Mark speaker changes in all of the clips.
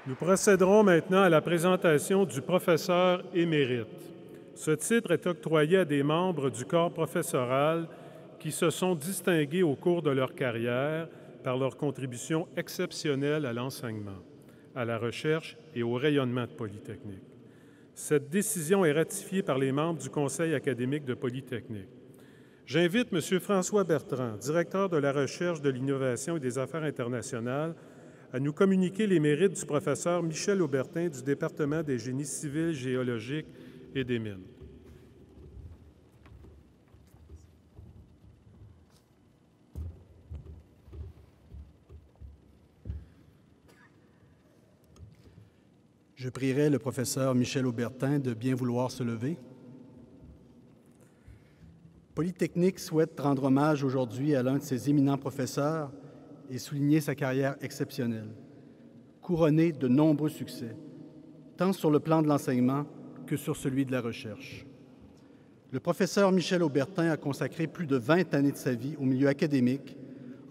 Speaker 1: Nous procéderons maintenant à la présentation du professeur émérite. Ce titre est octroyé à des membres du corps professoral qui se sont distingués au cours de leur carrière par leur contribution exceptionnelle à l'enseignement, à la recherche et au rayonnement de Polytechnique. Cette décision est ratifiée par les membres du Conseil académique de Polytechnique. J'invite M. François Bertrand, directeur de la recherche, de l'innovation et des affaires internationales, à nous communiquer les mérites du professeur Michel Aubertin du département des génies civils, géologiques et des mines.
Speaker 2: Je prierai le professeur Michel Aubertin de bien vouloir se lever. Polytechnique souhaite rendre hommage aujourd'hui à l'un de ses éminents professeurs et souligner sa carrière exceptionnelle, couronnée de nombreux succès, tant sur le plan de l'enseignement que sur celui de la recherche. Le professeur Michel Aubertin a consacré plus de 20 années de sa vie au milieu académique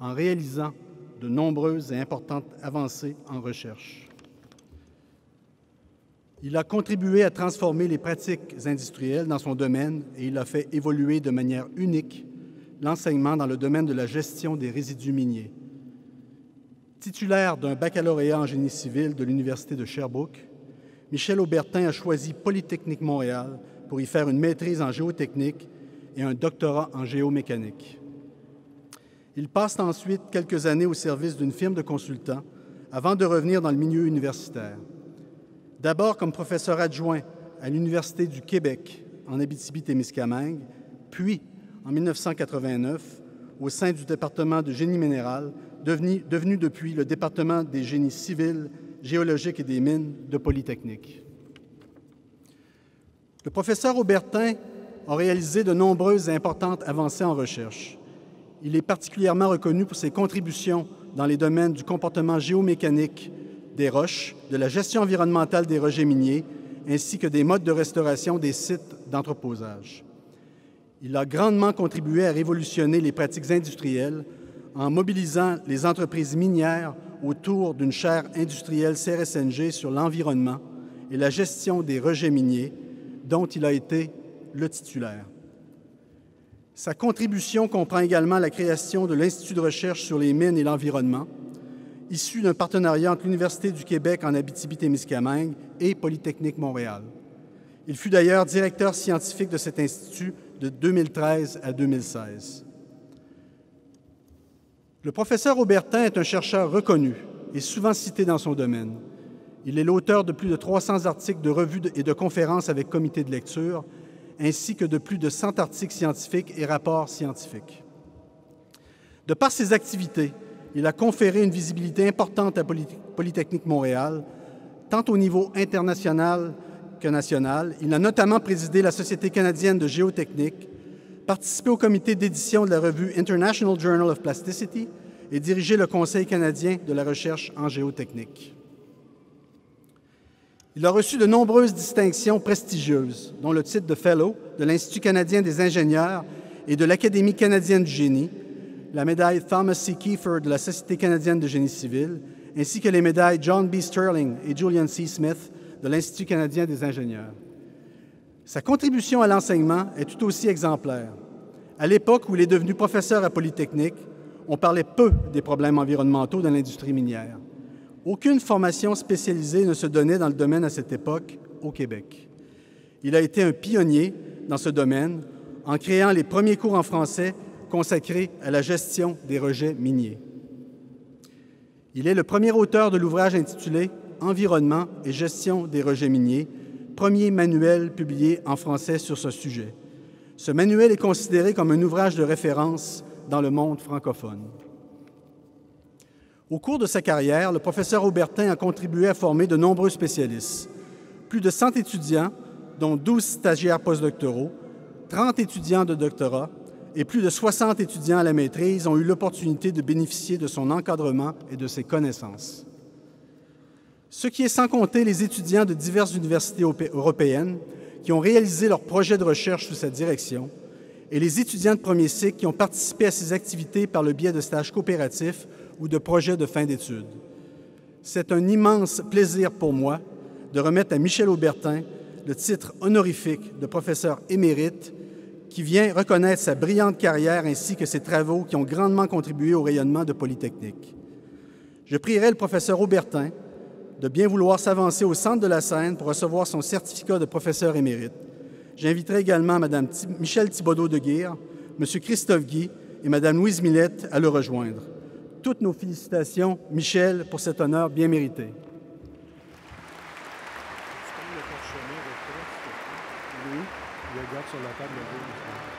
Speaker 2: en réalisant de nombreuses et importantes avancées en recherche. Il a contribué à transformer les pratiques industrielles dans son domaine et il a fait évoluer de manière unique l'enseignement dans le domaine de la gestion des résidus miniers. Titulaire d'un baccalauréat en génie civil de l'Université de Sherbrooke, Michel Aubertin a choisi Polytechnique Montréal pour y faire une maîtrise en géotechnique et un doctorat en géomécanique. Il passe ensuite quelques années au service d'une firme de consultants avant de revenir dans le milieu universitaire. D'abord comme professeur adjoint à l'Université du Québec en Abitibi-Témiscamingue, puis en 1989 au sein du département de génie minéral, devenu depuis le département des génies civils, géologiques et des mines de Polytechnique. Le professeur Aubertin a réalisé de nombreuses et importantes avancées en recherche. Il est particulièrement reconnu pour ses contributions dans les domaines du comportement géomécanique des roches, de la gestion environnementale des rejets miniers, ainsi que des modes de restauration des sites d'entreposage. Il a grandement contribué à révolutionner les pratiques industrielles en mobilisant les entreprises minières autour d'une chaire industrielle CRSNG sur l'environnement et la gestion des rejets miniers, dont il a été le titulaire. Sa contribution comprend également la création de l'Institut de recherche sur les mines et l'environnement, issu d'un partenariat entre l'Université du Québec en Abitibi-Témiscamingue et Polytechnique Montréal. Il fut d'ailleurs directeur scientifique de cet institut de 2013 à 2016. Le professeur Aubertin est un chercheur reconnu et souvent cité dans son domaine. Il est l'auteur de plus de 300 articles de revues et de conférences avec comité de lecture, ainsi que de plus de 100 articles scientifiques et rapports scientifiques. De par ses activités, il a conféré une visibilité importante à Polytechnique Montréal, tant au niveau international que national. Il a notamment présidé la Société canadienne de géotechnique, participé au comité d'édition de la revue International Journal of Plasticity et dirigé le Conseil canadien de la recherche en géotechnique. Il a reçu de nombreuses distinctions prestigieuses, dont le titre de Fellow de l'Institut canadien des ingénieurs et de l'Académie canadienne du génie, la médaille Thomas C. Kiefer de la Société canadienne de génie civil, ainsi que les médailles John B. Sterling et Julian C. Smith de l'Institut canadien des ingénieurs. Sa contribution à l'enseignement est tout aussi exemplaire. À l'époque où il est devenu professeur à Polytechnique, on parlait peu des problèmes environnementaux dans l'industrie minière. Aucune formation spécialisée ne se donnait dans le domaine à cette époque au Québec. Il a été un pionnier dans ce domaine en créant les premiers cours en français consacré à la gestion des rejets miniers. Il est le premier auteur de l'ouvrage intitulé « Environnement et gestion des rejets miniers », premier manuel publié en français sur ce sujet. Ce manuel est considéré comme un ouvrage de référence dans le monde francophone. Au cours de sa carrière, le professeur Aubertin a contribué à former de nombreux spécialistes. Plus de 100 étudiants, dont 12 stagiaires postdoctoraux, 30 étudiants de doctorat, et plus de 60 étudiants à la maîtrise ont eu l'opportunité de bénéficier de son encadrement et de ses connaissances. Ce qui est sans compter les étudiants de diverses universités européennes qui ont réalisé leurs projets de recherche sous sa direction et les étudiants de premier cycle qui ont participé à ces activités par le biais de stages coopératifs ou de projets de fin d'études. C'est un immense plaisir pour moi de remettre à Michel Aubertin le titre honorifique de professeur émérite qui vient reconnaître sa brillante carrière ainsi que ses travaux qui ont grandement contribué au rayonnement de Polytechnique. Je prierai le professeur Aubertin de bien vouloir s'avancer au centre de la scène pour recevoir son certificat de professeur émérite. J'inviterai également Mme Michèle Thibodeau de Guire, M. Christophe Guy et Mme Louise Millette à le rejoindre. Toutes nos félicitations, Michel, pour cet honneur bien mérité.
Speaker 1: Le garde sur la table.